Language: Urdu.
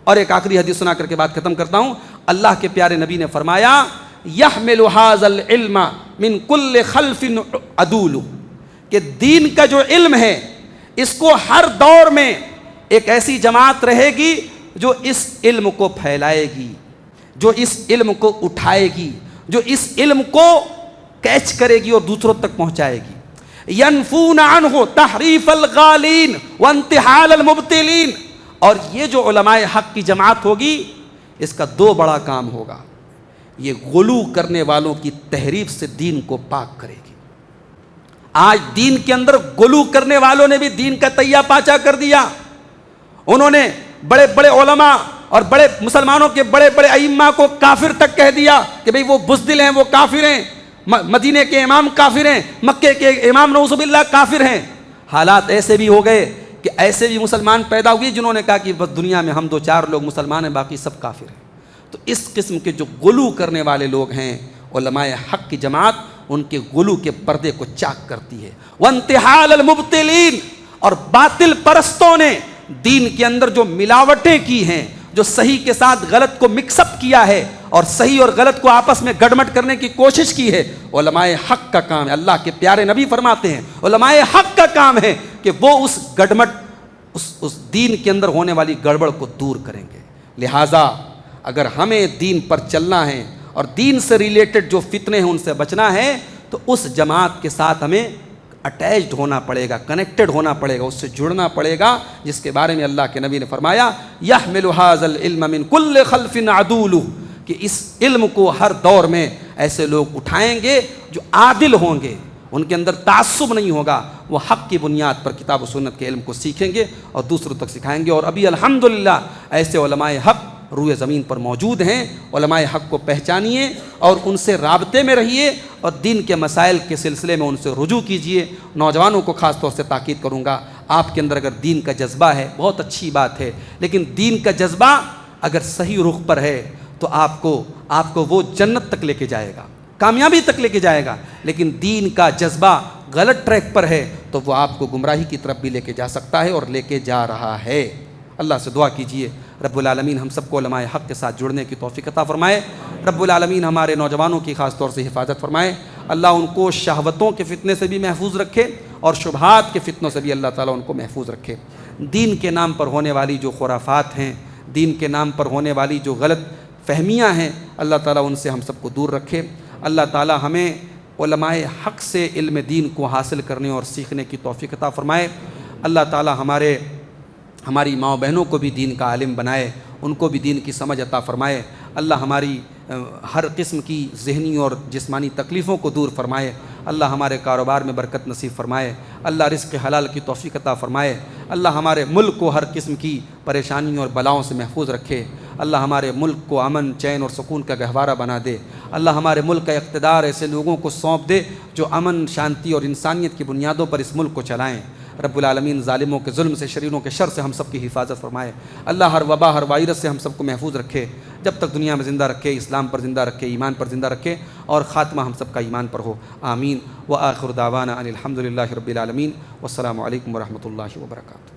اور ایک آخری حدیث سنا کر کے بات ختم کرتا ہوں. اللہ کے پیارے نبی نے فرمایا یحمل ھذا العلم من کل خلف عدول، کہ دین کا جو علم ہے اس کو ہر دور میں ایک ایسی جماعت رہے گی جو اس علم کو پھیلائے گی، جو اس علم کو اٹھائے گی، جو اس علم کو کیچ کرے گی اور دوسروں تک پہنچائے گی. ینفون عنہ تحریف الغالین وانتحال المبتلین. اور یہ جو علماء حق کی جماعت ہوگی اس کا دو بڑا کام ہوگا. یہ غلو کرنے والوں کی تحریف سے دین کو پاک کرے گی. آج دین کے اندر غلو کرنے والوں نے بھی دین کا تہیہ پاچا کر دیا. انہوں نے بڑے بڑے علماء اور بڑے مسلمانوں کے بڑے بڑے ائمہ کو کافر تک کہہ دیا کہ بھئی وہ بزدل ہیں، وہ کافر ہیں، مدینے کے امام کافر ہیں، مکے کے امام نعوذ باللہ کافر ہیں. حالات ایسے بھی ہو گئے کہ ایسے بھی مسلمان پیدا ہوئے جنہوں نے کہا کہ بس دنیا میں ہم 2-4 لوگ مسلمان ہیں، باقی سب کافر ہیں. تو اس قسم کے جو غلو کرنے والے لوگ ہیں، علماء حق کی جماعت ان کے غلو کے پردے کو چاک کرتی ہے. وانتحال المبتلین. اور باطل پرستوں نے دین کے اندر جو ملاوٹیں کی ہیں، جو صحیح کے ساتھ غلط کو مکس اپ کیا ہے اور صحیح اور غلط کو آپس میں گڑمٹ کرنے کی کوشش کی ہے، علماء حق کا کام ہے. اللہ کے پیارے نبی فرماتے ہیں علماء حق کا کام ہے کہ وہ اس گڑمٹ اس دین کے اندر ہونے والی گڑبڑ کو دور کریں گے. لہٰذا اگر ہمیں دین پر چلنا ہے اور دین سے ریلیٹڈ جو فتنے ہیں ان سے بچنا ہے تو اس جماعت کے ساتھ ہمیں اٹیچڈ ہونا پڑے گا، کنیکٹڈ ہونا پڑے گا، اس سے جڑنا پڑے گا، جس کے بارے میں اللہ کے نبی نے فرمایا یحمل ھذا العلم من کل خلف عدول، کہ اس علم کو ہر دور میں ایسے لوگ اٹھائیں گے جو عادل ہوں گے، ان کے اندر تعصب نہیں ہوگا، وہ حق کی بنیاد پر کتاب و سنت کے علم کو سیکھیں گے اور دوسروں تک سکھائیں گے. اور ابھی الحمدللہ ایسے علماء حق روئے زمین پر موجود ہیں. علماء حق کو پہچانیے اور ان سے رابطے میں رہیے اور دین کے مسائل کے سلسلے میں ان سے رجوع کیجیے. نوجوانوں کو خاص طور سے تاکید کروں گا، آپ کے اندر اگر دین کا جذبہ ہے بہت اچھی بات ہے، لیکن دین کا جذبہ اگر صحیح رخ پر ہے تو آپ کو وہ جنت تک لے کے جائے گا، کامیابی تک لے کے جائے گا. لیکن دین کا جذبہ غلط ٹریک پر ہے تو وہ آپ کو گمراہی کی طرف بھی لے کے جا سکتا ہے اور لے کے جا رہا ہے. اللہ سے دعا کیجیے رب العالمین ہم سب کو علماء حق کے ساتھ جڑنے کی توفیق عطا فرمائے. رب العالمین ہمارے نوجوانوں کی خاص طور سے حفاظت فرمائے. اللہ ان کو شہوتوں کے فتنے سے بھی محفوظ رکھے اور شبہات کے فتنوں سے بھی اللہ تعالیٰ ان کو محفوظ رکھے. دین کے نام پر ہونے والی جو خرافات ہیں، دین کے نام پر ہونے والی جو غلط فہمیاں ہیں، اللہ تعالیٰ ان سے ہم سب کو دور رکھے. اللہ تعالیٰ ہمیں علماء حق سے علم دین کو حاصل کرنے اور سیکھنے کی توفیق عطا فرمائے. اللہ تعالیٰ ہماری ماؤں بہنوں کو بھی دین کا عالم بنائے، ان کو بھی دین کی سمجھ عطا فرمائے. اللہ ہماری ہر قسم کی ذہنی اور جسمانی تکلیفوں کو دور فرمائے. اللہ ہمارے کاروبار میں برکت نصیب فرمائے. اللہ رزق حلال کی توفیق عطا فرمائے. اللہ ہمارے ملک کو ہر قسم کی پریشانیوں اور بلاؤں سے محفوظ رکھے. اللہ ہمارے ملک کو امن، چین اور سکون کا گہوارہ بنا دے. اللہ ہمارے ملک کا اقتدار ایسے لوگوں کو سونپ دے جو امن، شانتی اور انسانیت کی بنیادوں پر اس ملک کو چلائیں. رب العالمین ظالموں کے ظلم سے، شریروں کے شر سے ہم سب کی حفاظت فرمائے. اللہ ہر وبا، ہر وائرس سے ہم سب کو محفوظ رکھے. جب تک دنیا میں زندہ رکھے، اسلام پر زندہ رکھے، ایمان پر زندہ رکھے اور خاتمہ ہم سب کا ایمان پر ہو. آمین. وآخر دعوانا ان الحمد للہ رب العالمین. والسلام علیکم ورحمۃ اللہ وبرکاتہ.